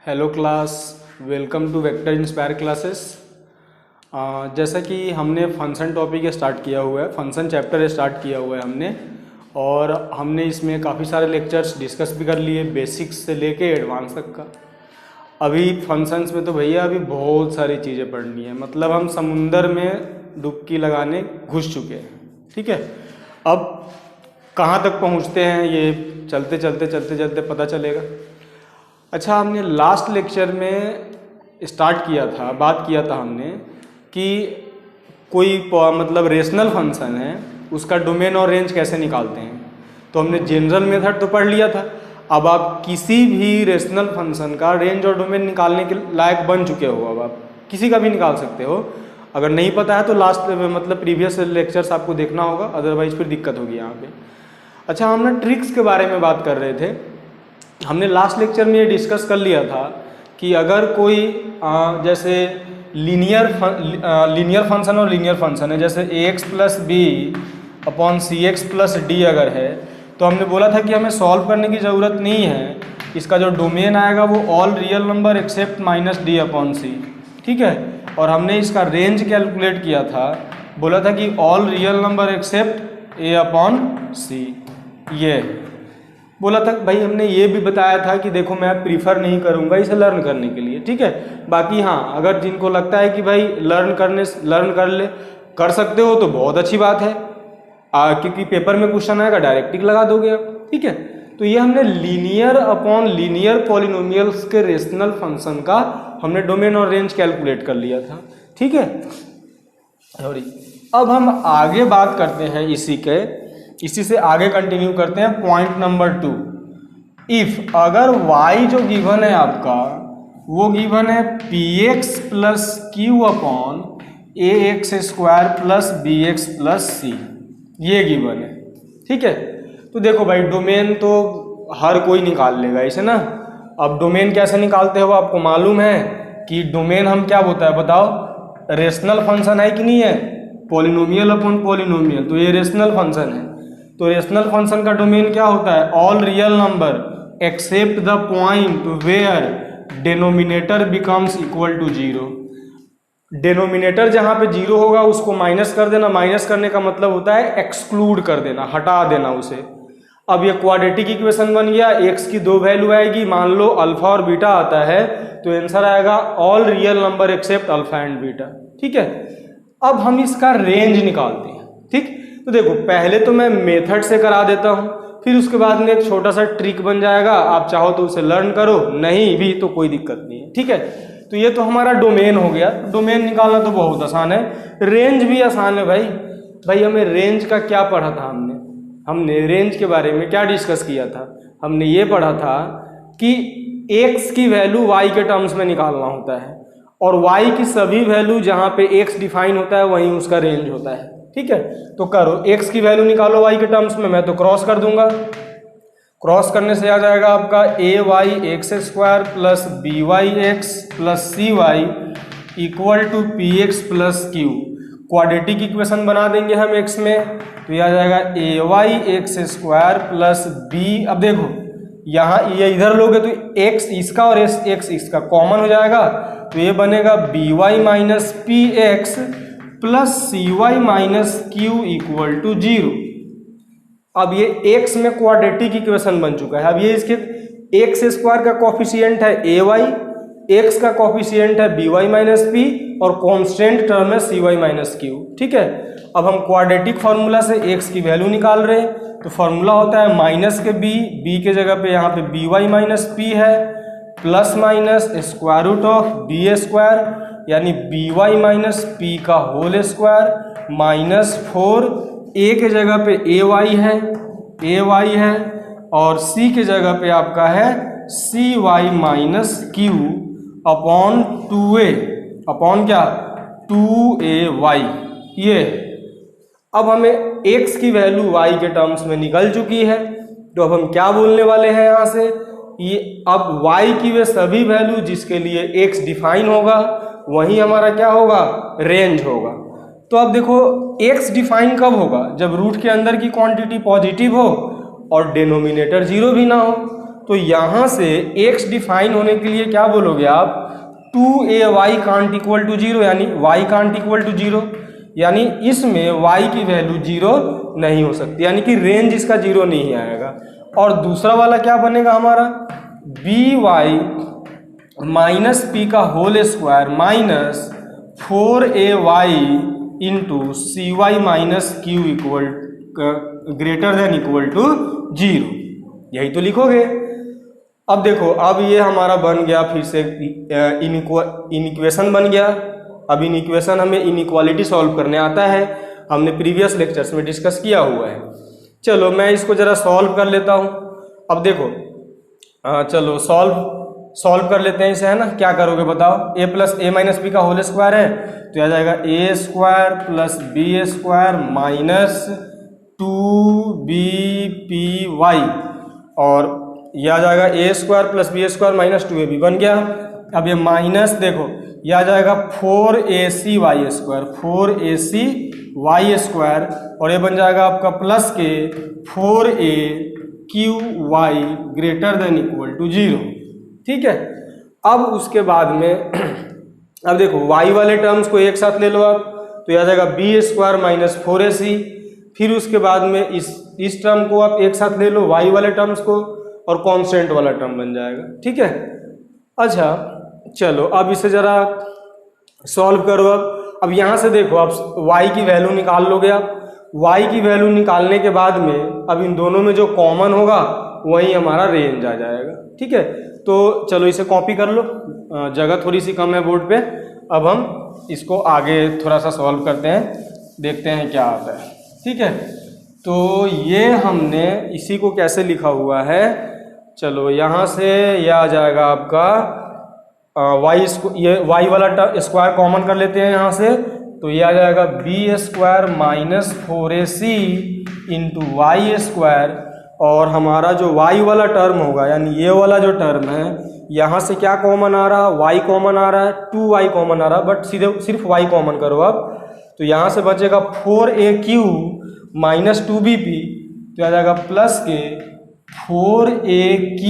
Hello class, welcome to Vector Inspire classes. जैसा कि हमने फंक्शन टॉपिक स्टार्ट किया हुआ है, फंक्शन चैप्टर स्टार्ट किया हुआ है हमने, और हमने इसमें काफ़ी सारे लेक्चर्स डिस्कस भी कर लिए, बेसिक्स से लेके एडवांस तक का। अभी फंक्शंस में तो भैया अभी बहुत सारी चीज़ें पढ़नी है, मतलब हम समुंदर में डुबकी लगाने घुस चुके हैं। ठीक है, अब कहाँ तक पहुँचते हैं ये चलते चलते पता चलेगा। अच्छा, हमने लास्ट लेक्चर में बात किया था हमने कि कोई मतलब रेशनल फंक्शन है, उसका डोमेन और रेंज कैसे निकालते हैं। तो हमने जनरल मेथड तो पढ़ लिया था। अब आप किसी भी रेशनल फंक्शन का रेंज और डोमेन निकालने के लायक बन चुके हो, अब आप किसी का भी निकाल सकते हो। अगर नहीं पता है तो लास्ट मतलब प्रीवियस लेक्चर्स आपको देखना होगा, अदरवाइज फिर दिक्कत होगी यहाँ पे। अच्छा, हम ना ट्रिक्स के बारे में बात कर रहे थे। हमने लास्ट लेक्चर में ये डिस्कस कर लिया था कि अगर कोई जैसे लीनियर फंक्शन और लीनियर फंक्शन है, जैसे ax प्लस बी अपॉन सी एक्स प्लस डी अगर है, तो हमने बोला था कि हमें सॉल्व करने की ज़रूरत नहीं है। इसका जो डोमेन आएगा वो all real number except minus D upon C. ठीक है, और हमने इसका रेंज कैलकुलेट किया था, बोला था कि ऑल रियल नंबर एक्सेप्ट ए अपॉन सी। ये बोला था भाई, हमने ये भी बताया था कि देखो मैं प्रीफर नहीं करूँगा इसे लर्न करने के लिए। ठीक है, बाकी हाँ, अगर जिनको लगता है कि भाई लर्न कर सकते हो तो बहुत अच्छी बात है, क्योंकि पेपर में क्वेश्चन आएगा डायरेक्ट टिक लगा दोगे आप। ठीक है, तो ये हमने लीनियर अपॉन लीनियर पॉलिनोमियल्स के रेशनल फंक्शन का हमने डोमेन और रेंज कैलकुलेट कर लिया था। ठीक है, सॉरी, अब हम आगे बात करते हैं इसी से आगे कंटिन्यू करते हैं। पॉइंट नंबर 2, इफ अगर y जो गिवन है आपका, वो गिवन है P X plus Q upon A X square plus B X plus C, ये गिवन है। ठीक है, तो देखो भाई, डोमेन तो हर कोई निकाल लेगा इसे ना। अब डोमेन कैसे निकालते हो आपको मालूम है कि डोमेन हम क्या होता है बताओ, रेशनल फंक्शन है कि नहीं है, पॉलिनोमियल अपॉन पॉलिनोमियल, तो ये रेशनल फंक्शन है। तो रेशनल फंक्शन का डोमेन क्या होता है, all real number except the point where denominator becomes equal to zero. Denominator जहाँ पे जीरो होगा उसको माइनस कर देना। माइनस करने का मतलब होता है एक्सक्लूड कर देना, हटा देना उसे। अब ये क्वाड्रेटिक इक्वेशन बन गया, एक्स की दो वैल्यू आएगी, मान लो अल्फा और बीटा आता है, तो आंसर आएगा all real number accept alpha and beta. ठीक है, अब हम इसका रेंज निकालते हैं। ठीक, तो देखो पहले तो मैं मेथड से करा देता हूँ, फिर उसके बाद में एक छोटा सा ट्रिक बन जाएगा, आप चाहो तो उसे लर्न करो, नहीं भी तो कोई दिक्कत नहीं है। ठीक है, तो ये तो हमारा डोमेन हो गया। डोमेन निकालना तो बहुत आसान है, रेंज भी आसान है भाई हमें रेंज का क्या पढ़ा था हमने रेंज के बारे में क्या डिस्कस किया था। हमने ये पढ़ा था कि x की वैल्यू y के टर्म्स में निकालना होता है, और y की सभी वैल्यू जहाँ पे x डिफाइन होता है वहीं उसका रेंज होता है। ठीक है, तो करो, x की वैल्यू निकालो y के टर्म्स में, मैं तो क्रॉस कर दूंगा। क्रॉस करने से आ जाएगा आपका A Y X square plus B Y X plus C Y equal to P X plus Q. Quadratic equation बना देंगे हम x में, तो यह आ जाएगा A Y X square plus B. अब देखो यहाँ ये इधर लोगे तो x इसका और x इसका कॉमन हो जाएगा, तो ये बनेगा B Y minus P X plus C Y minus Q equal to zero. अब ये x में क्वाड्रेटिक इक्वेशन बन चुका है। अब ये इसके एक्स स्क्वायर का कॉफिशिएंट है ए वाई, एक्स का कॉफिशिएंट है बी वाई माइनस पी, और कांस्टेंट टर्म है सी वाई माइनस क्यू। ठीक है, अब हम क्वाड्रेटिक फार्मूला से x की वैल्यू निकाल रहे हैं, तो फार्मूला होता है माइनस के b के जगह पे यहाँ पे बी वाई माइनस पी है, plus minus square root of B square यानी बी वाई माइनस पी का होल स्क्वायर माइनस 4, ए के जगह पे ए वाई है, और सी के जगह पे आपका है C Y minus Q upon 2a upon क्या 2ay। ये अब हमें x की वैल्यू y के टर्म्स में निकल चुकी है, तो अब हम क्या बोलने वाले हैं यहाँ से, ये अब y की वे सभी वैल्यू जिसके लिए x डिफाइन होगा वही हमारा क्या होगा, रेंज होगा। तो अब देखो x डिफाइन कब होगा, जब रूट के अंदर की क्वांटिटी पॉजिटिव हो और डिनोमिनेटर जीरो भी ना हो। तो यहाँ से x डिफाइन होने के लिए क्या बोलोगे आप, 2ay कांट इक्वल टू 0, यानी y कांट इक्वल टू 0, यानी इसमें y की वैल्यू 0 नहीं हो सकती, यानी कि रेंज इसका 0 नहीं आएगा। और दूसरा वाला क्या बनेगा हमारा, by माइनस पी का whole square minus 4ay into C Y minus Q equal greater than equal to 0, यही तो लिखोगे। अब देखो, अब ये हमारा बन गया फिर से इनइक्वेशन बन गया। अब इन इक्वेशन हमें इनइक्वालिटी सॉल्व करने आता है, हमने प्रीवियस लेक्चर्स में डिस्कस किया हुआ है। चलो मैं इसको ज़रा सॉल्व कर लेता हूँ। अब देखो चलो सॉल्व कर लेते हैं इसे, है ना। क्या करोगे बताओ, A plus A minus B का होल स्क्वायर है तो आ जाएगा A square plus B square minus 2bpy, और यह आ जाएगा A square plus B square minus 2ab बन गया। अब ये माइनस देखो, यह आ जाएगा 4ac स्क्वायर, 4ac स्क्वायर, और ये बन जाएगा आपका प्लस के 4aqy greater than equal to 0, ठीक है। अब उसके बाद में अब देखो y वाले टर्म्स को एक साथ ले लो आप, तो यह आ जाएगा बी स्क्वायर माइनस 4ac, फिर उसके बाद में इस टर्म को आप एक साथ ले लो y वाले टर्म्स को, और कांस्टेंट वाला टर्म बन जाएगा, ठीक है। अच्छा चलो अब इसे ज़रा सॉल्व करो। अब यहाँ से देखो, आप y की वैल्यू निकाल लोगे। आप y की वैल्यू निकालने के बाद में अब इन दोनों में जो कॉमन होगा वही हमारा रेंज आ जाएगा, ठीक है। तो चलो इसे कॉपी कर लो, जगह थोड़ी सी कम है बोर्ड पे। अब हम इसको आगे थोड़ा सा सॉल्व करते हैं, देखते हैं क्या आता है, ठीक है। तो ये हमने इसी को कैसे लिखा हुआ है, चलो यहाँ से यह आ जाएगा आपका ये y वाला स्क्वायर कॉमन कर लेते हैं यहाँ से, तो ये आ जाएगा B square minus 4ac into Y square, और हमारा जो y वाला टर्म होगा यानी ये वाला जो टर्म है, यहाँ से क्या कॉमन आ रहा है, y कॉमन आ रहा है, 2y कॉमन आ रहा है, बट सीधे सिर्फ y कॉमन करो आप, तो यहाँ से बचेगा 4aq माइनस 2bp, तो आ जाएगा प्लस के 4aq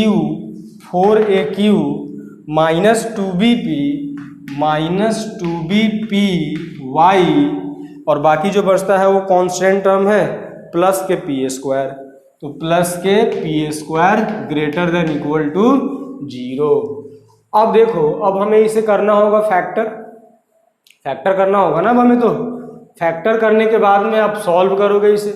माइनस 2bpy, और बाकी जो बचता है वो कांस्टेंट टर्म है, प्लस के पी स्क्वायर, तो प्लस के P square greater than equal to 0। अब देखो, अब हमें इसे करना होगा फैक्टर करना होगा ना। अब हमें तो फैक्टर करने के बाद में आप सॉल्व करोगे इसे,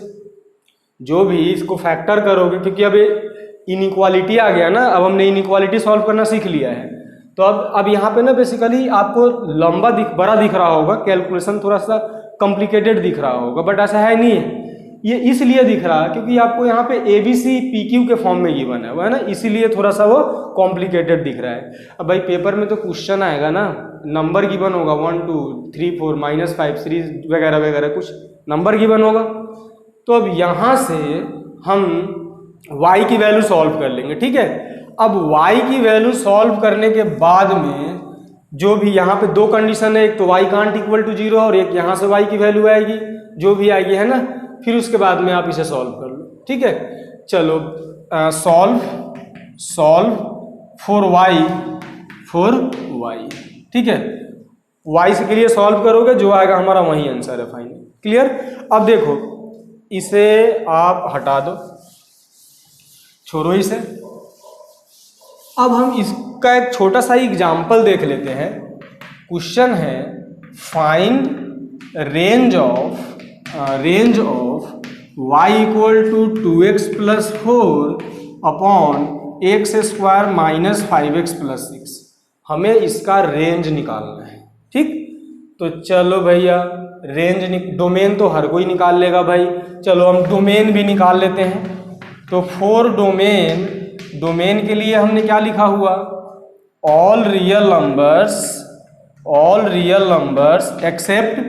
जो भी इसको फैक्टर करोगे, क्योंकि अब इनइक्वालिटी आ गया ना। अब हमने इनइक्वालिटी सॉल्व करना सीख लिया है, तो अब यहाँ पे ना बेसिकली आपको लंबा बड़ा दिख रहा होगा, कैलकुलेशन थोड़ा सा कॉम्प्लिकेटेड दिख रहा होगा, बट ऐसा है नहीं है। ये इसलिए दिख रहा है क्योंकि आपको यहाँ पे ABC PQ के फॉर्म में गिवन है वो, है ना, इसीलिए थोड़ा सा वो कॉम्प्लिकेटेड दिख रहा है। अब भाई पेपर में तो क्वेश्चन आएगा ना, नंबर गिवन होगा 1 2 3 4 -5 3 वगैरह वगैरह, कुछ नंबर गिवन होगा। तो अब यहाँ से हम y की वैल्यू सॉल्व कर लेंगे, ठीक है। अब y की वैल्यू सॉल्व करने के बाद में जो भी यहाँ पे दो कंडीशन है, एक तो y कांट इक्वल टू 0 और एक यहाँ से y की वैल्यू आएगी जो भी आएगी, है ना। फिर उसके बाद में आप इसे सॉल्व कर लो, ठीक है। चलो सॉल्व फॉर y, ठीक है। y से के लिए सॉल्व करोगे, जो आएगा हमारा वही आंसर है फाइनल, क्लियर। अब देखो इसे आप हटा दो, छोड़ो इसे। अब हम इसका एक छोटा सा एग्जाम्पल देख लेते हैं। क्वेश्चन है find range of y equal to 2x plus 4 upon x square minus 5x plus 6। हमें इसका रेंज निकालना है, ठीक। तो चलो भैया डोमेन तो हर कोई निकाल लेगा भाई, चलो हम डोमेन भी निकाल लेते हैं। तो फॉर डोमेन के लिए हमने क्या लिखा हुआ, all real numbers except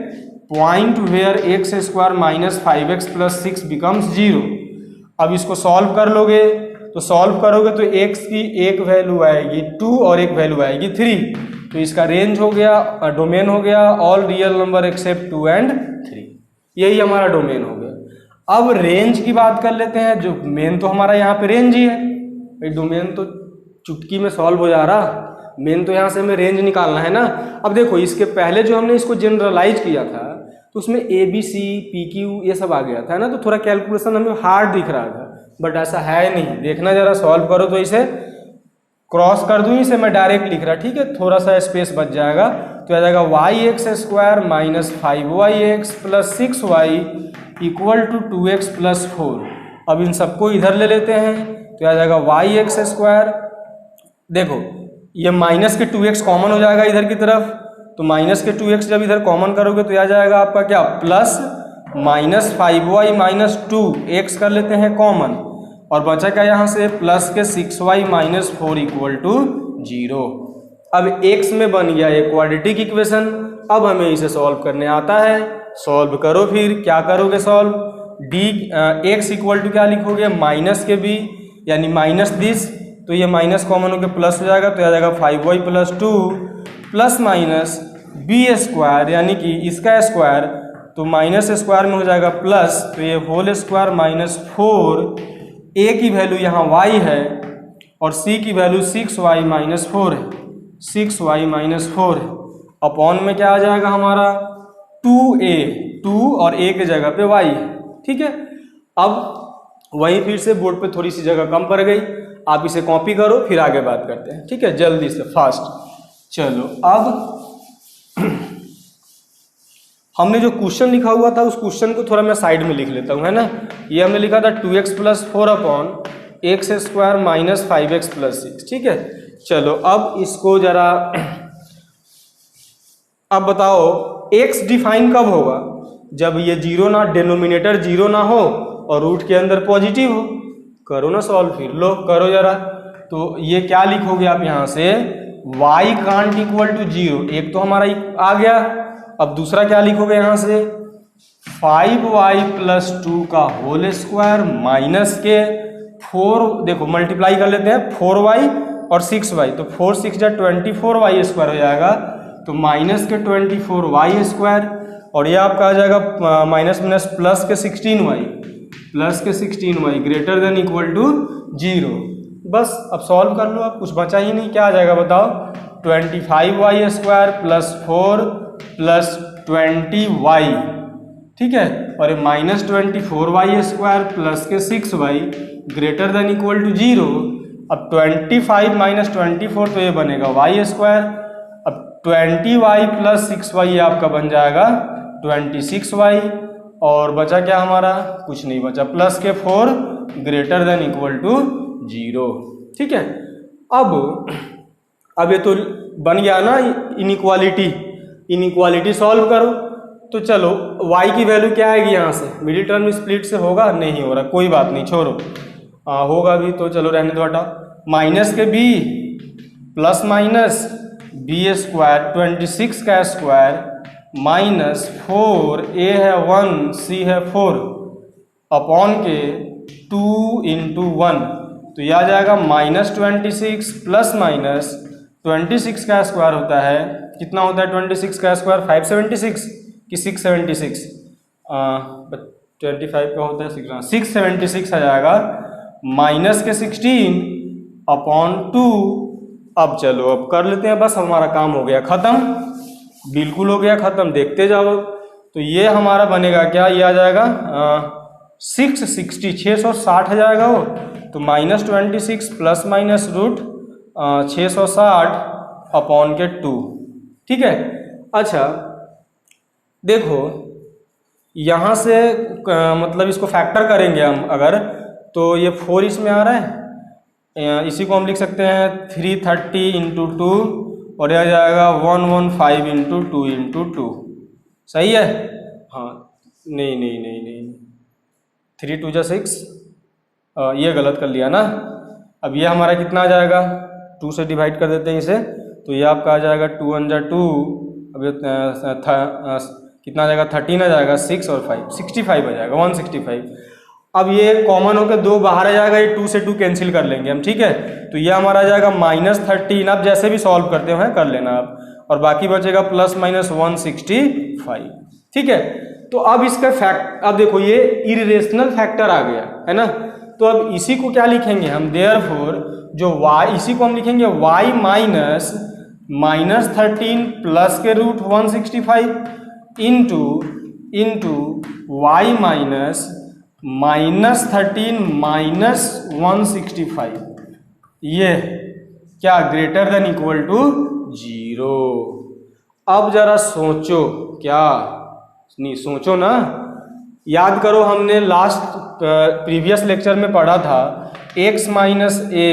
point where x square minus 5x plus 6 becomes 0। अब इसको सॉल्व कर लोगे, तो सॉल्व करोगे तो x की एक वैल्यू आएगी 2 और एक वैल्यू आएगी 3, तो इसका रेंज हो गया, डोमेन हो गया all real number accept 2 and 3, यही हमारा डोमेन हो गया। अब रेंज की बात कर लेते हैं, जो मेन तो हमारा यहाँ पे रेंज ही है, भाई डोमेन तो चुटकी में सॉल्व हो जा रहा, मेन तो यहाँ से हमें रेंज निकालना है ना। अब देखो इसके पहले जो हमने इसको जनरलाइज किया था तो उसमें A B C P Q ये सब आ गया था ना, तो थोड़ा कैलकुलेशन हमें हार्ड दिख रहा था, बट ऐसा है नहीं। देखना जरा सॉल्व करो तो इसे क्रॉस कर दूँ, इसे मैं डायरेक्ट लिख रहा, ठीक है, थोड़ा सा स्पेस बच जाएगा। तो आ जाएगा Y X square minus 5y(x) plus 6y equal to 2x plus 4। अब इन सबको इधर ले लेते हैं तो आ जाएगा वाई एक्स स्क्वायर, देखो ये माइनस के 2x कॉमन हो जाएगा इधर की तरफ, तो माइनस के 2x जब इधर कॉमन करोगे तो आ जाएगा आपका क्या, plus minus 5y minus 2x कर लेते हैं कॉमन, और बचा क्या यहाँ से, प्लस के 6y माइनस 4 इक्वल टू 0। अब x में बन गया ये क्वाड्रेटिक इक्वेशन। अब हमें इसे सॉल्व करने आता है, सॉल्व करो। फिर क्या करोगे सॉल्व, x इक्वल टू क्या लिखोगे, माइनस के b यानी माइनस दिस, तो ये माइनस कॉमन होकर प्लस हो जाएगा, तो आ जाएगा 5y plus 2 plus minus B square यानी कि इसका स्क्वायर, तो माइनस स्क्वायर में हो जाएगा प्लस, तो ये होल स्क्वायर माइनस 4, a की वैल्यू यहाँ y है और c की वैल्यू 6y माइनस 4 है, 6y माइनस 4 है, अपॉन में क्या आ जाएगा हमारा 2a, 2 और a की जगह पे y है, ठीक है। अब वहीं फिर से बोर्ड पे थोड़ी सी जगह कम पड़ गई, आप इसे कॉपी करो फिर आगे बात करते हैं, ठीक है, जल्दी से फास्ट। चलो अब हमने जो क्वेश्चन लिखा हुआ था उस क्वेश्चन को थोड़ा मैं साइड में लिख लेता हूँ, है ना। ये हमने लिखा था 2x plus 4 upon x square minus 5x plus 6, ठीक है। चलो अब इसको जरा अब बताओ x डिफाइन कब होगा, जब ये जीरो ना, डिनोमिनेटर जीरो ना हो और रूट के अंदर पॉजिटिव हो। करो ना सॉल्व, फिर लो करो जरा। तो ये क्या लिखोगे आप यहाँ से, y कांट इक्वल टू 0, एक तो हमारा आ गया। अब दूसरा क्या लिखोगे यहाँ से, 5y प्लस 2 का होल स्क्वायर माइनस के 4, देखो मल्टीप्लाई कर लेते हैं 4y और 6y, तो 4 6 जा 24y स्क्वायर हो जाएगा, तो माइनस के 24y स्क्वायर, और ये आपका आ जाएगा माइनस माइनस प्लस के 16y, प्लस के 16y greater than equal to 0। बस अब सॉल्व कर लो, अब कुछ बचा ही नहीं, क्या आ जाएगा बताओ, 25y square plus 4 plus 20y, ठीक है, और ये माइनस 24y स्क्वायर प्लस के 6y greater than equal to 0। अब 25 माइनस 24 तो ये बनेगा y स्क्वायर, अब 20y प्लस 6y ये आपका बन जाएगा 26y, और बचा क्या हमारा, कुछ नहीं बचा, प्लस के 4 ग्रेटर देन इक्वल टू 0, ठीक है। अब ये तो बन गया ना इनइक्वालिटी, इनइक्वालिटी सॉल्व करो। तो चलो y की वैल्यू क्या आएगी यहाँ से, मिडिल टर्म स्प्लिट से होगा, नहीं हो रहा, कोई बात नहीं छोड़ो, होगा भी तो चलो रहने दो, हटाओ। माइनस के b plus minus b square 26 का स्क्वायर माइनस 4, a है 1 c है 4 अपॉन के 2 इंटू 1, तो यह आ जाएगा माइनस 26 प्लस माइनस 26 का स्क्वायर होता है, कितना होता है 26 का स्क्वायर, 576 कि 676, 25 का होता है 676 आ जाएगा, माइनस के 16 अपॉन 2। अब चलो अब कर लेते हैं, बस हमारा काम हो गया ख़त्म, बिल्कुल हो गया ख़त्म, देखते जाओ। तो ये हमारा बनेगा क्या, ये आ जाएगा 660 आ जाएगा वो, तो minus 26 plus minus root 660 upon के 2, ठीक है। अच्छा देखो यहाँ से मतलब इसको फैक्टर करेंगे हम अगर, तो ये 4 इसमें आ रहा है, इसी को हम लिख सकते हैं 330 इंटू 2, और यह जाएगा 115 इंटू 2 इंटू 2, सही है। हाँ नहीं नहीं नहीं नहीं 3 2 जा 6, ये गलत कर लिया ना। अब ये हमारा कितना आ जाएगा, 2 से डिवाइड कर देते हैं इसे, तो ये आपका आ जाएगा 2 1 जा 2, अब कितना आ जाएगा 13 आ जाएगा, 6 और 5 65 आ जाएगा, 165। अब ये कॉमन होकर 2 बाहर आ जाएगा, ये 2 से 2 कैंसिल कर लेंगे हम, ठीक है। तो ये हमारा आ जाएगा माइनस 13, आप जैसे भी सॉल्व करते हो कर लेना आप, और बाकी बचेगा प्लस माइनस 165, ठीक है। तो अब इसका अब देखो ये इरेशनल फैक्टर आ गया है ना, तो अब इसी को क्या लिखेंगे हम, देयरफॉर जो y, इसी को हम लिखेंगे y माइनस -13 प्लस के root 165 into y minus -13 minus 165, ये क्या ग्रेटर देन इक्वल टू 0। अब जरा सोचो, क्या नहीं सोचो ना, याद करो हमने लास्ट प्रीवियस लेक्चर में पढ़ा था x माइनस ए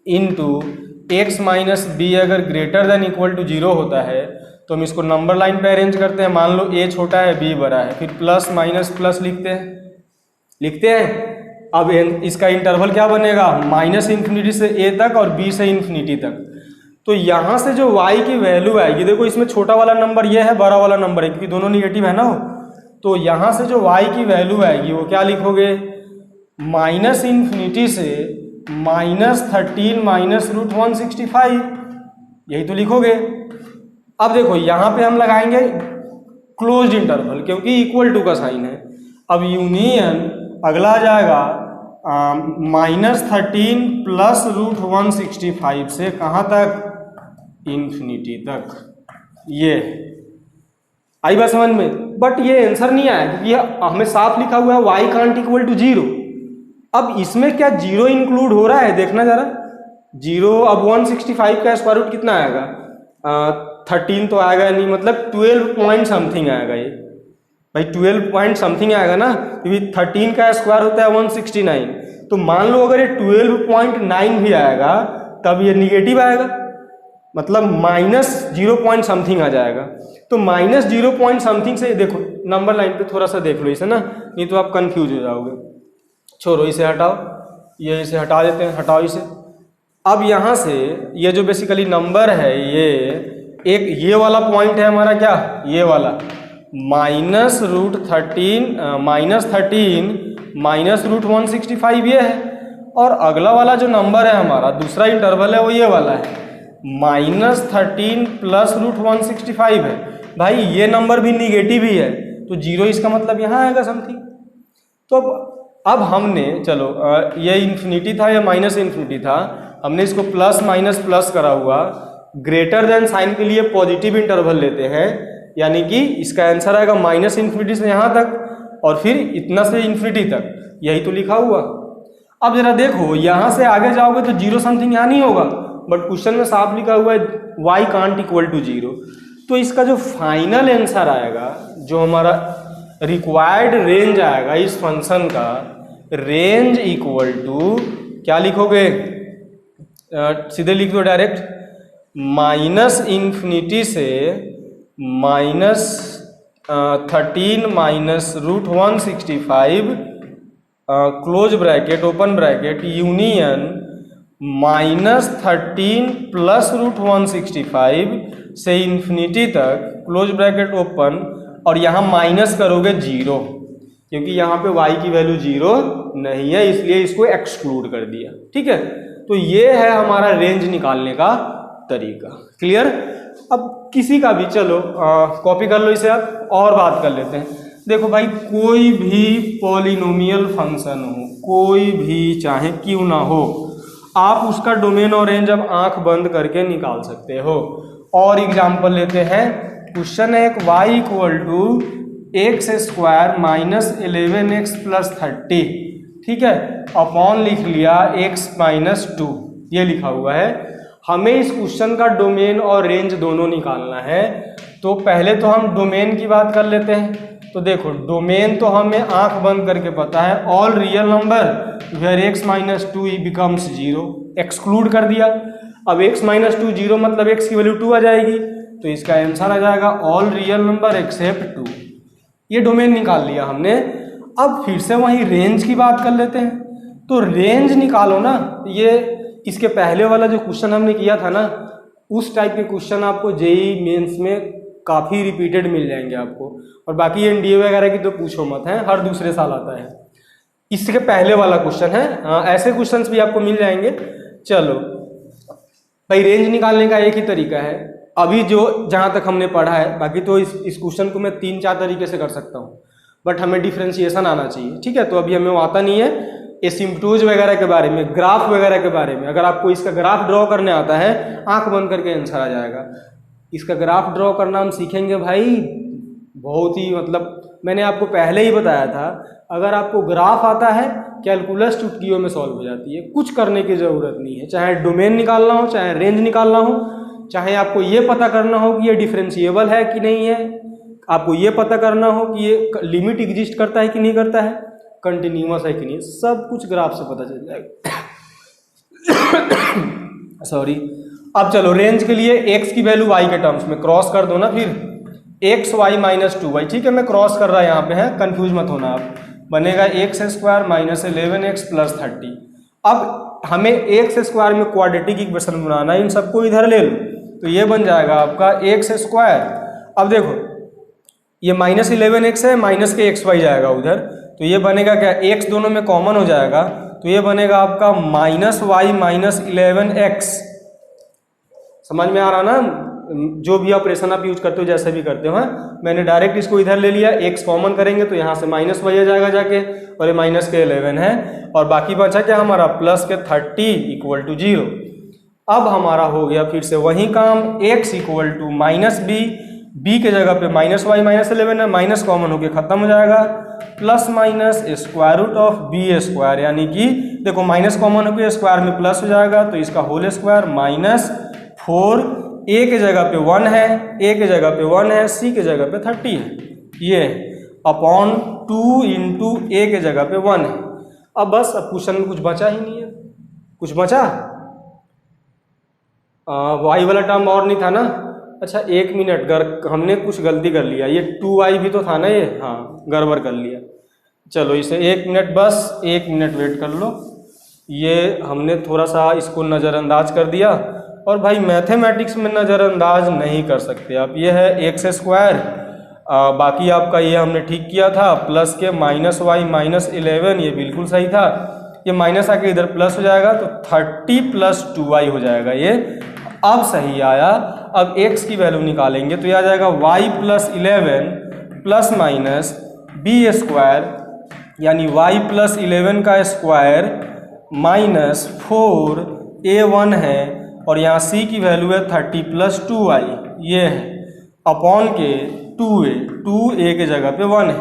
इंटू एक्स माइनस बी अगर ग्रेटर देन इक्वल टू 0 होता है तो हम इसको नंबर लाइन पे अरेंज करते हैं। मान लो a छोटा है b बड़ा है, फिर प्लस माइनस प्लस लिखते हैं। अब इसका इंटरवल क्या बनेगा, माइनस इन्फिनिटी से a तक और b से इन्फिनिटी तक। तो यहाँ से जो y की वैल्यू आएगी, देखो इसमें छोटा वाला नंबर ये है, बड़ा वाला नंबर है, क्योंकि दोनों निगेटिव है ना। तो यहाँ से जो y की वैल्यू आएगी वो क्या लिखोगे, माइनस इन्फिनिटी से -13 माइनस रूट 165, यही तो लिखोगे। अब देखो यहाँ पे हम लगाएंगे क्लोज्ड इंटरवल, क्योंकि इक्वल टू का साइन है। अब यूनियन अगला आ जाएगा -13 प्लस रूट 165 से कहाँ तक, इन्फिनिटी तक। ये आई बात समझ में। बट ये आंसर नहीं आया, क्योंकि हमें साफ लिखा हुआ है y कांट इक्वल टू 0। अब इसमें क्या 0 इंक्लूड हो रहा है, देखना जरा 0। अब 165 का स्क्वायर रूट कितना आएगा, 13 तो आएगा नहीं, मतलब 12 पॉइंट समथिंग आएगा। ये भाई 12 पॉइंट समथिंग आएगा ना, क्योंकि 13 का स्क्वायर होता है 169। तो मान लो अगर ये 12.9 भी आएगा तब ये निगेटिव आएगा, मतलब -0 पॉइंट समथिंग आ जाएगा। तो -0 पॉइंट समथिंग से देखो नंबर लाइन पे थोड़ा सा देख लो इसे ना, नहीं तो आप कंफ्यूज हो जाओगे। छोड़ो, इसे हटाओ, ये इसे हटा देते हैं, हटाओ इसे। अब यहाँ से ये जो बेसिकली नंबर है, ये एक ये वाला पॉइंट है हमारा, क्या ये वाला -13 माइनस रूट 165 ये है। और अगला वाला जो नंबर है हमारा दूसरा इंटरवल है वो ये वाला है, -13 प्लस रूट 165 है। भाई ये नंबर भी निगेटिव ही है, तो 0 इसका मतलब यहाँ आएगा समथिंग। तो अब हमने चलो ये इन्फिनिटी था या माइनस इन्फिनिटी था, हमने इसको प्लस माइनस प्लस करा हुआ, ग्रेटर देन साइन के लिए पॉजिटिव इंटरवल लेते हैं, यानी कि इसका आंसर आएगा माइनस इन्फिनिटी से यहाँ तक और फिर इतना से इन्फिनिटी तक, यही तो लिखा हुआ। अब जरा देखो यहाँ से आगे जाओगे तो 0 समथिंग यहाँ नहीं होगा, बट क्वेश्चन में साफ लिखा हुआ है y कांट इक्वल टू 0। तो इसका जो फाइनल आंसर आएगा, जो हमारा रिक्वायर्ड रेंज आएगा इस फंक्शन का, रेंज इक्वल टू क्या लिखोगे, सीधे लिख दो डायरेक्ट, माइनस इन्फिनिटी से -13 minus root 165 close bracket open bracket union -13 plus root 165 से इन्फिनिटी तक क्लोज ब्रैकेट ओपन, और यहाँ माइनस करोगे 0, क्योंकि यहाँ पे y की वैल्यू 0 नहीं है, इसलिए इसको एक्सक्लूड कर दिया। ठीक है, तो ये है हमारा रेंज निकालने का तरीका। क्लियर। अब किसी का भी चलो कॉपी कर लो इसे, आप और बात कर लेते हैं। देखो भाई, कोई भी पॉलिनोमियल फंक्शन हो, कोई भी चाहे क्यों ना हो, आप उसका डोमेन और रेंज अब आंख बंद करके निकाल सकते हो। और एग्जांपल लेते हैं, क्वेश्चन है एक y equal to X square minus 11x plus 30, ठीक है, अपॉन लिख लिया x माइनस 2, ये लिखा हुआ है। हमें इस क्वेश्चन का डोमेन और रेंज दोनों निकालना है। तो पहले तो हम डोमेन की बात कर लेते हैं। तो देखो डोमेन तो हमें आंख बंद करके पता है, all real number where x minus 2 becomes 0, exclude कर दिया। अब x माइनस 2 0 मतलब x की वैल्यू 2 आ जाएगी, तो इसका आंसर आ जाएगा ऑल रियल नंबर एक्सेप्ट 2। ये डोमेन निकाल लिया हमने। अब फिर से वही रेंज की बात कर लेते हैं। तो रेंज निकालो ना, ये इसके पहले वाला जो क्वेश्चन हमने किया था ना, उस टाइप के क्वेश्चन आपको जेईई मेंस में काफ़ी रिपीटेड मिल जाएंगे आपको। और बाकी एनडीए वगैरह की तो पूछो मत, है हर दूसरे साल आता है। इसके पहले वाला क्वेश्चन है, ऐसे क्वेश्चंस भी आपको मिल जाएंगे। चलो भाई, रेंज निकालने का एक ही तरीका है अभी जो जहाँ तक हमने पढ़ा है, बाकी तो इस क्वेश्चन को मैं 3-4 तरीके से कर सकता हूँ, बट हमें डिफ्रेंशिएशन आना चाहिए। ठीक है, तो अभी हमें वो आता नहीं है, एसिम्पटोज वगैरह के बारे में, ग्राफ वगैरह के बारे में। अगर आपको इसका ग्राफ ड्रॉ करने आता है, आंख बंद करके आंसर आ जाएगा। इसका ग्राफ ड्रॉ करना हम सीखेंगे भाई, बहुत ही मतलब मैंने आपको पहले ही बताया था, अगर आपको ग्राफ आता है कैलकुलस चुटकियों में सॉल्व हो जाती है, कुछ करने की ज़रूरत नहीं है। चाहे डोमेन निकालना हो, चाहे रेंज निकालना हो, चाहे आपको ये पता करना हो कि ये डिफरेंशिएबल है कि नहीं है, आपको ये पता करना हो कि ये लिमिट एग्जिस्ट करता है कि नहीं करता है, कंटिन्यूअस है कि नहीं, सब कुछ ग्राफ से पता चल जाएगा। सॉरी। अब चलो रेंज के लिए x की वैल्यू y के टर्म्स में क्रॉस कर दो ना, फिर एक्स वाई माइनस 2y, ठीक है, मैं क्रॉस कर रहा यहाँ पे है, कंफ्यूज मत होना आप। बनेगा x square minus 11x plus 30। अब हमें एक्स स्क्वायर में क्वाड्रेटिक इक्वेशन बनाना है, इन सबको इधर ले लो, तो ये बन जाएगा आपका एक्स स्क्वायर। अब देखो ये माइनस 11x है, माइनस के एक्स वाई जाएगा उधर, तो ये बनेगा क्या, x दोनों में कॉमन हो जाएगा, तो ये बनेगा आपका माइनस वाई माइनस 11x। समझ में आ रहा ना, जो भी ऑपरेशन आप यूज करते हो, जैसे भी करते हो, मैंने डायरेक्ट इसको इधर ले लिया, x कॉमन करेंगे तो यहाँ से माइनस वाई आ जाएगा जाके, और ये माइनस के 11 है, और बाकी बचा क्या हमारा प्लस के 30 इक्वल टू 0। अब हमारा हो गया फिर से वही काम, x equal to minus B के जगह पे माइनस वाई माइनस 11 है, माइनस कॉमन होके खत्म हो जाएगा, plus minus square root of B square, यानी कि देखो माइनस कॉमन होके स्क्वायर में प्लस हो जाएगा, तो इसका होल स्क्वायर माइनस 4, ए के जगह पे 1 है, ए के जगह पे 1 है, सी के जगह पे 30 है, ये अपॉन 2 इंटू ए के जगह पे 1 है। अब बस, अब क्वेश्चन में कुछ बचा ही नहीं है, कुछ बचा वाई वाला टर्म और नहीं था ना। अच्छा 1 मिनट, हमने कुछ गलती कर लिया, ये 2y भी तो था ना, ये हाँ गड़बड़ कर लिया। चलो इसे 1 मिनट, बस 1 मिनट वेट कर लो, ये हमने थोड़ा सा इसको नज़रअंदाज कर दिया। और भाई मैथमेटिक्स में नज़रअंदाज नहीं कर सकते आप, ये है एक्स स्क्वायर, बाकी आपका ये हमने ठीक किया था, प्लस के माइनस वाई माइनस 11, ये बिल्कुल सही था, ये माइनस आके इधर प्लस हो जाएगा, तो 30 प्लस 2y हो जाएगा, ये अब सही आया। अब x की वैल्यू निकालेंगे तो ये आ जाएगा y plus 11 plus minus B square, यानी y प्लस 11 का स्क्वायर माइनस 4a1 है, और यहाँ c की वैल्यू है 30 प्लस 2y, ये है अपॉन के 2a के जगह पे 1 है,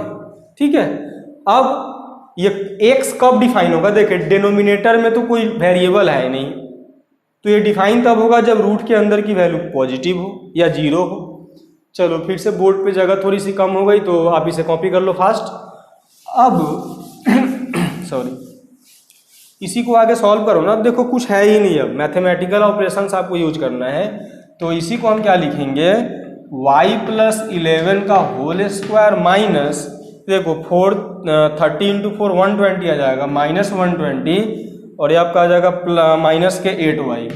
ठीक है। अब ये x कब डिफाइन होगा, देखिए डिनोमिनेटर में तो कोई वेरिएबल है नहीं, तो ये डिफाइन तब होगा जब रूट के अंदर की वैल्यू पॉजिटिव हो या 0 हो। चलो फिर से बोर्ड पे जगह थोड़ी सी कम हो गई, तो आप इसे कॉपी कर लो फास्ट। अब सॉरी, इसी को आगे सॉल्व करो ना। अब देखो कुछ है ही नहीं, अब मैथमेटिकल ऑपरेशंस आपको यूज करना है, तो इसी को हम क्या लिखेंगे, y प्लस 11 का होल स्क्वायर माइनस, देखो 30 इंटू 4 120 आ जाएगा, माइनस 120, और ये आपका आ जाएगा माइनस के 8y,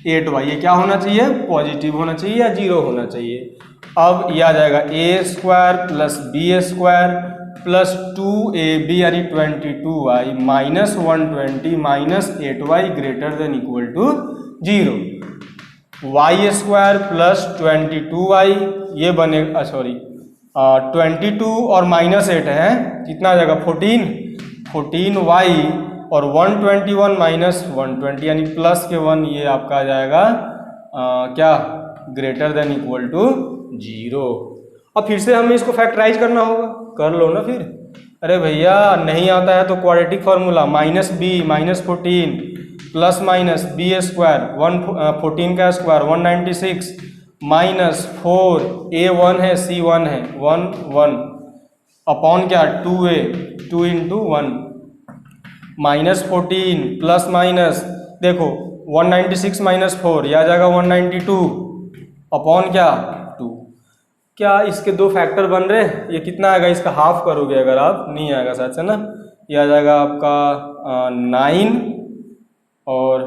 ये क्या होना चाहिए, पॉजिटिव होना चाहिए या 0 होना चाहिए। अब ये आ जाएगा a square plus B square plus 2ab यानी 22y minus 120 minus 8y greater than equal to 0, y square plus 22y, ये बनेगा सॉरी 22 और माइनस 8 है, कितना आ जाएगा 14y, और 121 माइनस 120 यानी प्लस के 1, ये आपका आ जाएगा क्या, ग्रेटर देन इक्वल टू 0। अब फिर से हमें इसको फैक्टराइज करना होगा, कर लो ना फिर। अरे भैया नहीं आता है तो quadratic formula, minus B minus 14 plus minus B square 14 का स्क्वायर 196 माइनस 4a1 है c1 है 1 अपॉन क्या 2a 2 into 1 minus 14 plus minus, देखो 196 माइनस 4 यह आ जाएगा 192 अपॉन क्या 2। क्या इसके दो फैक्टर बन रहे हैं, ये कितना आएगा, इसका हाफ करोगे अगर आप, नहीं आएगा शायद से ना, ये आ जाएगा आपका 9, और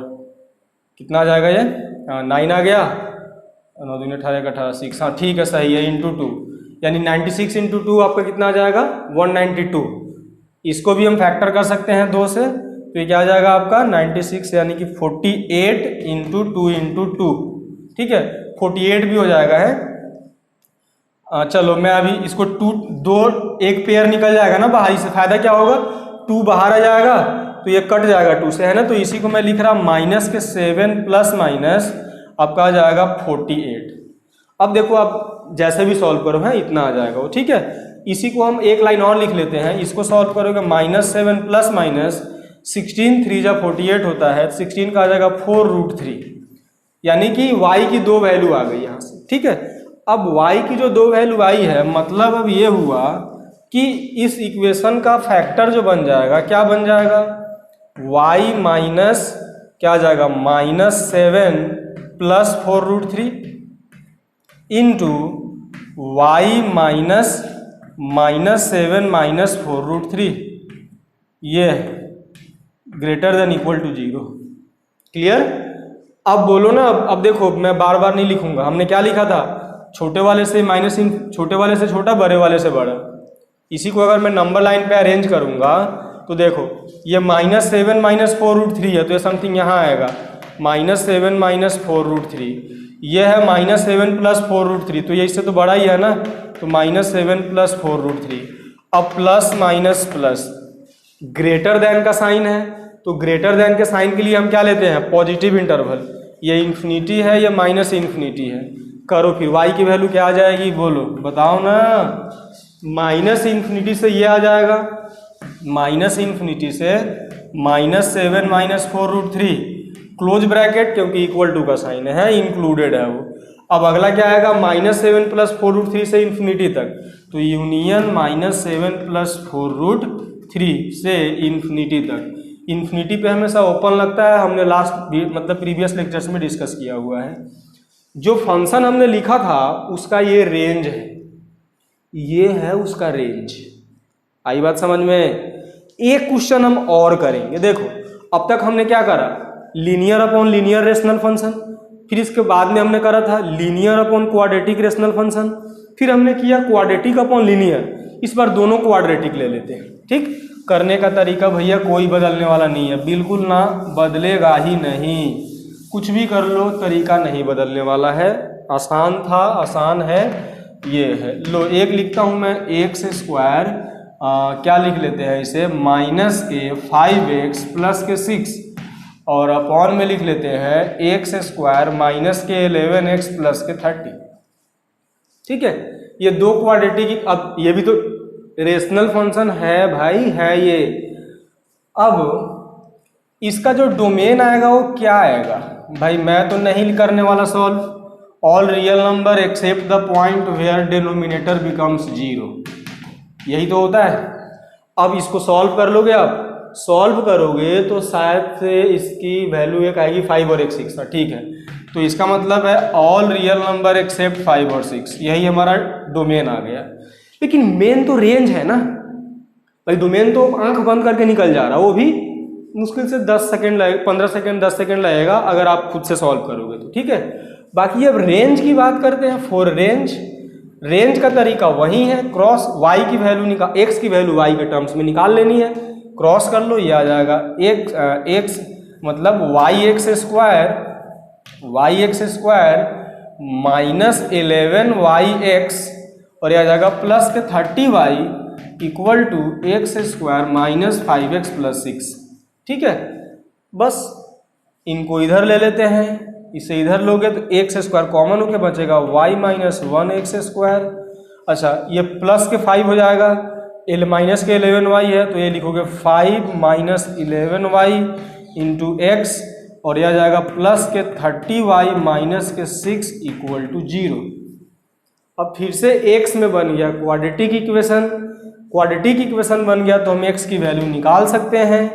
कितना आ जाएगा ये 9 आ गया, 9 दूनी 18 18 6, हाँ ठीक है सही है, इंटू 2, यानी 96 इंटू 2 आपका कितना आ जाएगा 192। इसको भी हम फैक्टर कर सकते हैं 2 से, तो ये क्या आ जाएगा आपका 96 यानी कि 48 इंटू 2 इंटू 2, ठीक है 48 भी हो जाएगा है। चलो मैं अभी इसको 2 एक पेयर निकल जाएगा ना बाहर, इससे फायदा क्या होगा, 2 बाहर आ जाएगा तो ये कट जाएगा 2 से, है ना। तो इसी को मैं लिख रहा माइनस के 7 प्लस माइनस आपका आ जाएगा 48। अब देखो आप जैसे भी सॉल्व करो है इतना आ जाएगा वो, ठीक है। इसी को हम एक लाइन और लिख लेते हैं, इसको सॉल्व करोगे -7 प्लस माइनस 16 3 जा 48 होता है, 16 का आ जाएगा 4√3, यानी कि y की 2 वैल्यू आ गई यहाँ से, ठीक है। अब y की जो 2 वैल्यू आई है, मतलब अब ये हुआ कि इस इक्वेशन का फैक्टर जो बन जाएगा, क्या बन जाएगा, y माइनस क्या आ जाएगा -7 प्लस 4√3 इंटू वाई -7 माइनस 4√3, ये greater than equal to 0। Clear. अब बोलो ना, अब देखो मैं बार बार नहीं लिखूंगा, हमने क्या लिखा था, छोटे वाले से माइनस छोटे वाले से छोटा, बड़े वाले से बड़ा। इसी को अगर मैं नंबर लाइन पे अरेंज करूंगा तो देखो ये -7 माइनस 4√3 है, तो ये समथिंग यहाँ आएगा -7 माइनस 4√3, ये है -7 प्लस 4√3, तो ये इससे तो बड़ा ही है ना, तो -7 प्लस 4√3। अब plus minus plus greater than का साइन है, तो ग्रेटर देन के साइन के लिए हम क्या लेते हैं, पॉजिटिव इंटरवल। ये इन्फिनिटी है, ये माइनस इन्फिनिटी है। करो फिर y की वैल्यू क्या आ जाएगी, बोलो बताओ ना। माइनस इन्फिनिटी से ये आ जाएगा, माइनस इन्फिनिटी से -7 माइनस 4√3 क्लोज ब्रैकेट, क्योंकि इक्वल टू का साइन है, इंक्लूडेड है वो। अब अगला क्या आएगा, -7 प्लस 4√3 से इन्फिनिटी तक, तो यूनियन -7 प्लस 4√3 से इन्फिनिटी तक। इन्फिनिटी पे हमेशा ओपन लगता है, हमने लास्ट मतलब प्रीवियस लेक्चर्स में डिस्कस किया हुआ है। जो फंक्शन हमने लिखा था उसका ये रेंज है, ये है उसका रेंज। आई बात समझ में। एक क्वेश्चन हम और करेंगे। देखो अब तक हमने क्या करा, linear upon linear rational function, फिर इसके बाद में हमने करा था linear upon quadratic rational function, फिर हमने किया क्वाड्रेटिक अपॉन लीनियर। इस बार दोनों क्वाड्रेटिक ले लेते हैं, ठीक। करने का तरीका भैया कोई बदलने वाला नहीं है, बिल्कुल ना, बदलेगा ही नहीं, कुछ भी कर लो तरीका नहीं बदलने वाला है। आसान था, आसान है, ये है। लो एक लिखता हूँ मैं, x स्क्वायर क्या लिख लेते हैं इसे, माइनस के 5x प्लस के 6, और अपॉन में लिख लेते हैं x स्क्वायर माइनस के 11x प्लस के 30, ठीक है। ये दो क्वाड्रेटिक, अब ये भी तो रेशनल फंक्शन है भाई, है ये। अब इसका जो डोमेन आएगा वो क्या आएगा भाई, मैं तो नहीं करने वाला solve. All real number except the point where denominator becomes 0, यही तो होता है। अब इसको सॉल्व कर लोगे, आप सॉल्व करोगे तो शायद से इसकी वैल्यू एक आएगी 5 और एक 6, ठीक है। तो इसका मतलब है ऑल रियल नंबर एक्सेप्ट 5 और 6, यही हमारा डोमेन आ गया। लेकिन मेन तो रेंज है ना भाई, डोमेन तो आंख बंद करके निकल जा रहा है, वो भी मुश्किल से 10 सेकेंड लगेगा, 15 सेकेंड 10 सेकेंड लगेगा अगर आप खुद से सॉल्व करोगे तो, ठीक है। बाकी अब रेंज की बात करते हैं। फॉर रेंज का तरीका वही है, क्रॉस y की वैल्यू निकाल, x की वैल्यू y के टर्म्स में निकाल लेनी है, क्रॉस कर लो, ये आ जाएगा x मतलब yx स्क्वायर माइनस 11yx, और यह आ जाएगा प्लस के 30y equal to X square minus 5x plus 6, ठीक है। बस इनको इधर ले लेते हैं, इसे इधर लोगे तो एक्स स्क्वायर कॉमन होके बचेगा y माइनस 1x स्क्वायर। अच्छा ये प्लस के 5 हो जाएगा, माइनस के 11y है तो ये लिखोगे 5 माइनस 11y इंटू एक्स, और यह आ जाएगा प्लस के 30y माइनस के 6 इक्वल टू 0। अब फिर से x में बन गया क्वाड्रेटिक इक्वेशन, क्वाड्रेटिक इक्वेशन बन गया तो हम x की वैल्यू निकाल सकते हैं।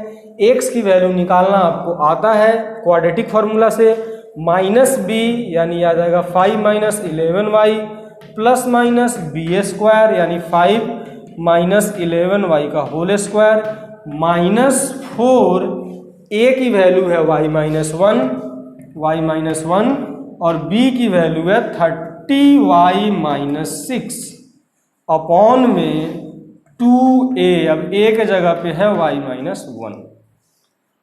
x की वैल्यू निकालना आपको आता है क्वाड्रेटिक फार्मूला से, माइनस b यानी आ जाएगा 5 minus 11y plus minus b square यानी 5 माइनस 11y का होल स्क्वायर माइनस 4, a की वैल्यू है y माइनस 1 और b की वैल्यू है 30y माइनस 6 अपॉन में 2a, अब a के जगह पे है y माइनस 1।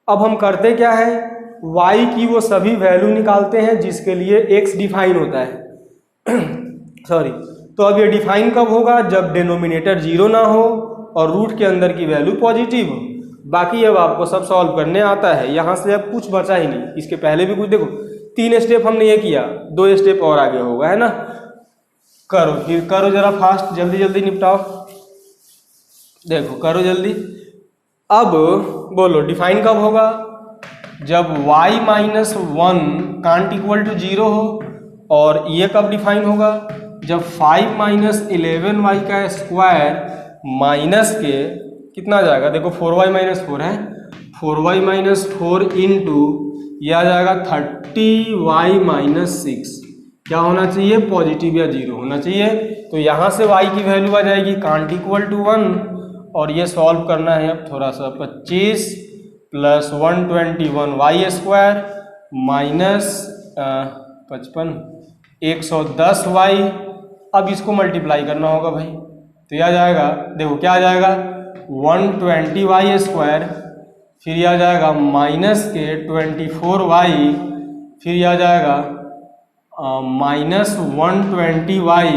अब हम करते क्या है, y की वो सभी वैल्यू निकालते हैं जिसके लिए x डिफाइन होता है सॉरी। तो अब ये डिफाइन कब होगा, जब डिनोमिनेटर 0 ना हो और रूट के अंदर की वैल्यू पॉजिटिव हो। बाकी अब आपको सब सॉल्व करने आता है। यहाँ से अब कुछ बचा ही नहीं, इसके पहले भी कुछ देखो 3 स्टेप हमने ये किया, 2 स्टेप और आगे होगा, है ना। करो फिर, करो जरा फास्ट, जल्दी जल्दी निपटाओ, देखो करो जल्दी। अब बोलो डिफाइन कब होगा, जब y minus 1 can't equal to 0 हो। और ये कब डिफाइन होगा, जब 5 माइनस 11y का स्क्वायर माइनस के कितना आ जाएगा, देखो 4y माइनस 4 है, 4y माइनस 4 इंटू यह आ जाएगा 30y माइनस 6, क्या होना चाहिए, पॉजिटिव या 0 होना चाहिए। तो यहाँ से y की वैल्यू आ जाएगी कांट इक्वल टू 1, और ये सॉल्व करना है अब थोड़ा सा, 25 plus 121y square minus 55 110y। अब इसको मल्टीप्लाई करना होगा भाई, तो यह आ जाएगा, देखो क्या आ जाएगा 120y स्क्वायर, फिर यह आ जाएगा माइनस के 24y, फिर यह आ जाएगा माइनस 120y,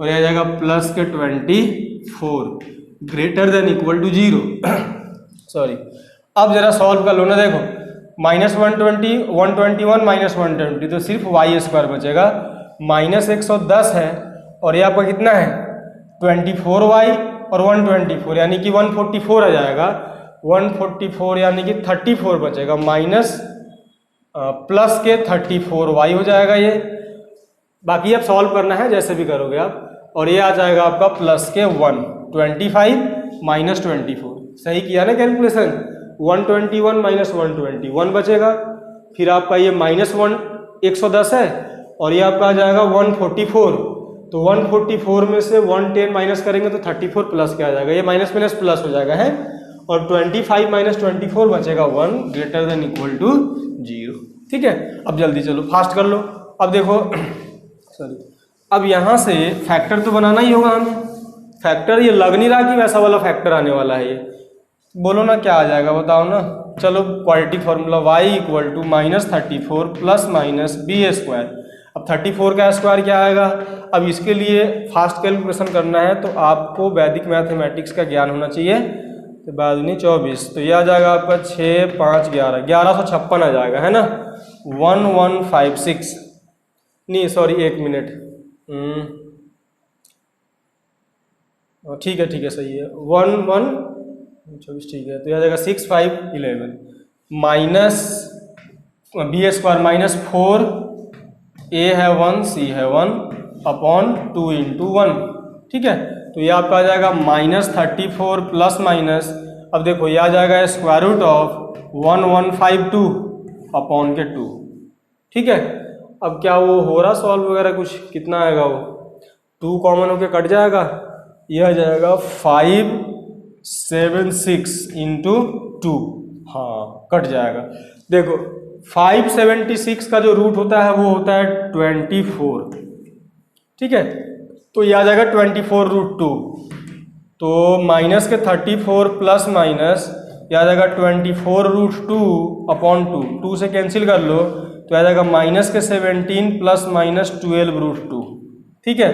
और यह आ जाएगा प्लस के 24 greater than equal to 0 sorry. अब जरा सॉल्व कर लो ना, देखो माइनस 120 121 माइनस 120 तो सिर्फ y स्क्वायर बचेगा, माइनस 110 है और ये आपका कितना है 24y और 124 यानी कि 144 आ जाएगा, 144 यानी कि 34 बचेगा, माइनस प्लस के 34y हो जाएगा ये। बाकी अब सॉल्व करना है जैसे भी करोगे आप, और ये आ जाएगा आपका प्लस के 125 माइनस 24, सही किया ना कैलकुलेशन, 121 माइनस 121 बचेगा, फिर आपका ये माइनस 110 है और ये आपका आ जाएगा 144, तो 144 में से 110 माइनस करेंगे तो 34 प्लस क्या आ जाएगा, ये माइनस माइनस प्लस हो जाएगा है, और 25 माइनस 24 बचेगा 1 ग्रेटर देन इक्वल टू 0। ठीक है, अब जल्दी चलो फास्ट कर लो। अब देखो सॉरी, अब यहाँ से फैक्टर तो बनाना ही होगा हमें, फैक्टर ये लग नहीं रहा कि वैसा वाला फैक्टर आने वाला है, ये बोलो ना क्या आ जाएगा बताओ ना। चलो quadratic formula y equal to minus 34 plus minus B square. अब 34 का स्क्वायर क्या आएगा, अब इसके लिए फास्ट कैलकुलेशन करना है तो आपको वैदिक मैथमेटिक्स का ज्ञान होना चाहिए। तो बाद में 24, तो यह आ जाएगा आपका 6 5 11 1156 आ जाएगा, है ना, 1156 नहीं सॉरी 1 मिनट, ठीक है सही है, 24 ठीक है, तो यह आ जाएगा 6 5 11 माइनस बी स्क्वायर माइनस 4 ए है 1 सी है 1 अपॉन 2 इंटू 1। ठीक है, तो ये आपका आ जाएगा माइनस 34 प्लस माइनस, अब देखो ये आ जाएगा स्क्वायर रूट ऑफ 1152 अपॉन के 2। ठीक है, अब क्या वो हो रहा सॉल्व वगैरह कुछ, कितना आएगा वो, 2 कॉमन होके कट जाएगा, यह आ जाएगा 576 इंटू 2, हाँ कट जाएगा। देखो 576 का जो रूट होता है वो होता है 24। ठीक है, तो यह आ जाएगा 24 रूट 2, तो माइनस के 34 प्लस माइनस यह आ जाएगा 24 रूट 2 अपॉन 2 से कैंसिल कर लो तो आ जाएगा माइनस के 17 प्लस माइनस 12 रूट 2। ठीक है,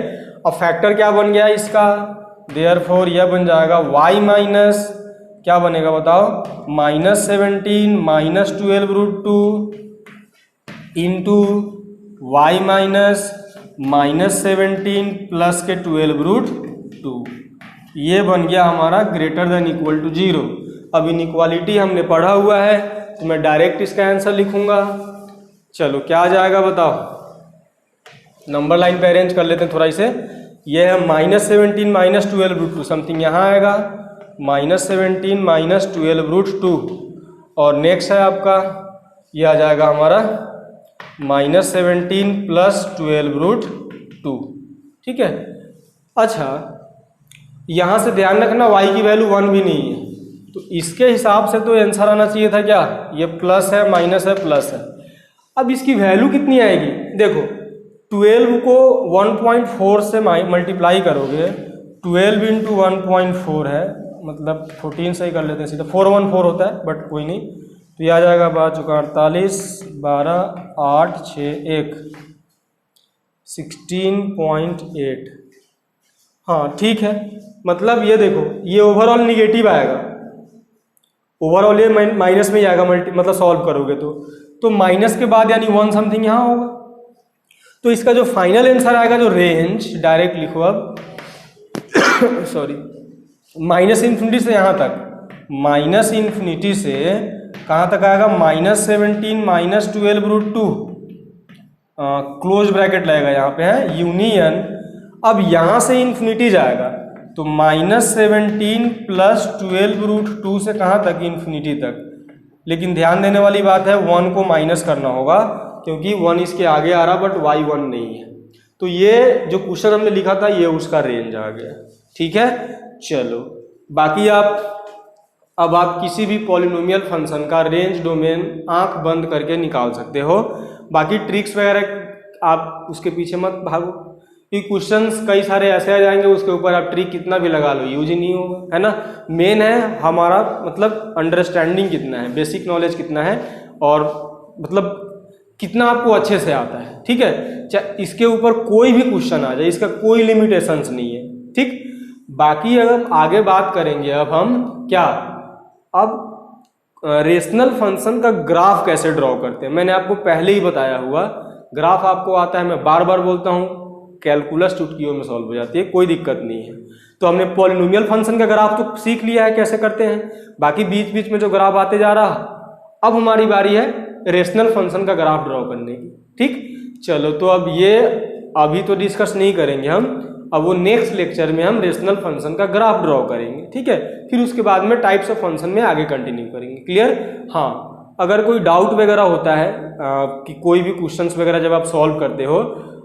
अब फैक्टर क्या बन गया इसका, देयरफॉर यह बन जाएगा y माइनस क्या बनेगा बताओ, minus 17 minus 12 root 2 into Y minus minus 17 plus के 12 रूट 2, ये बन गया हमारा ग्रेटर देन इक्वल टू 0। अब इनइक्वालिटी हमने पढ़ा हुआ है तो मैं डायरेक्ट इसका आंसर लिखूंगा। चलो क्या आ जाएगा बताओ, नंबर लाइन पे अरेंज कर लेते हैं थोड़ा इसे। यह है माइनस 17 माइनस 12 रूट 2, समथिंग यहाँ आएगा माइनस 17 माइनस 12 रूट 2, और नेक्स्ट है आपका यह आ जाएगा हमारा माइनस 17 प्लस 12 रूट 2। ठीक है, अच्छा यहाँ से ध्यान रखना y की वैल्यू 1 भी नहीं है, तो इसके हिसाब से तो आंसर आना चाहिए था क्या, ये प्लस है माइनस है प्लस है। अब इसकी वैल्यू कितनी आएगी, देखो 12 को 1.4 से मल्टीप्लाई करोगे, 12 इंटू 1.4 है मतलब 14 से ही कर लेते हैं सीधा, 414 होता है बट कोई नहीं, तो यह आ जाएगा 48 12 8 6 1 16.8। हाँ ठीक है, मतलब ये देखो ये ओवरऑल निगेटिव आएगा, ओवरऑल ये माइनस में ही आएगा, मतलब सॉल्व करोगे तो माइनस के बाद यानी 1 समथिंग यहाँ होगा। तो इसका जो फाइनल आंसर आएगा, जो रेंज डायरेक्ट लिखो अब सॉरी, माइनस इन्फिनिटी से यहाँ तक, माइनस इन्फिनिटी से कहाँ तक आएगा, -17 -12√2 क्लोज ब्रैकेट लगेगा यहाँ पे है यूनियन। अब यहाँ से इन्फिनिटी जाएगा तो -17 + 12√2 से कहाँ तक, इन्फिनिटी तक। लेकिन ध्यान देने वाली बात है 1 को माइनस करना होगा क्योंकि 1 इसके आगे आ रहा बट y 1 नहीं है। तो ये जो क्वेश्चन हमने लिखा था ये उसका रेंज आ गया। ठीक है, चलो बाकी अब आप किसी भी पॉलिनोमियल फंक्शन का रेंज डोमेन आंख बंद करके निकाल सकते हो। बाकी ट्रिक्स वगैरह आप उसके पीछे मत भागो, कि क्वेश्चंस कई सारे ऐसे आ जाएंगे उसके ऊपर आप ट्रिक कितना भी लगा लो यूज ही नहीं होगा, है ना। मेन है हमारा मतलब अंडरस्टैंडिंग कितना है, बेसिक नॉलेज कितना है और मतलब कितना आपको अच्छे से आता है। ठीक है, चाहे इसके ऊपर कोई भी क्वेश्चन आ जाए, इसका कोई लिमिटेशंस नहीं है। ठीक, बाकी अगर आगे बात करेंगे अब हम क्या, अब रेशनल फंक्शन का ग्राफ कैसे ड्रॉ करते हैं। मैंने आपको पहले ही बताया हुआ, ग्राफ आपको आता है, मैं बार बार बोलता हूँ, कैलकुलस चुटकियों में सॉल्व हो जाती है, कोई दिक्कत नहीं है। तो हमने पॉलिनोमियल फंक्शन का ग्राफ तो सीख लिया है कैसे करते हैं, बाकी बीच बीच में जो ग्राफ आते जा रहा, अब हमारी बारी है रेशनल फंक्शन का ग्राफ ड्रॉ करने की। ठीक, चलो तो अब ये अभी तो डिस्कस नहीं करेंगे हम, अब वो नेक्स्ट लेक्चर में हम रेशनल फंक्शन का ग्राफ ड्रॉ करेंगे। ठीक है, फिर उसके बाद में टाइप्स ऑफ फंक्शन में आगे कंटिन्यू करेंगे। क्लियर। हाँ, अगर कोई डाउट वगैरह होता है कि कोई भी क्वेश्चंस वगैरह जब आप सॉल्व करते हो,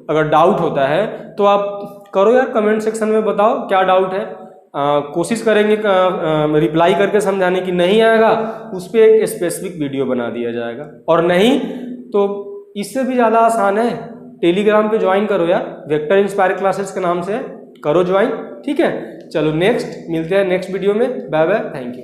अगर डाउट होता है तो आप करो यार, कमेंट सेक्शन में बताओ क्या डाउट है। कोशिश करेंगे रिप्लाई करके समझाने की, नहीं आएगा उस पर एक स्पेसिफिक वीडियो बना दिया जाएगा, और नहीं तो इससे भी ज़्यादा आसान है, टेलीग्राम पे ज्वाइन करो यार, वेक्टर इंस्पायर क्लासेस के नाम से करो ज्वाइन। ठीक है, चलो नेक्स्ट मिलते हैं नेक्स्ट वीडियो में, बाय बाय, थैंक यू।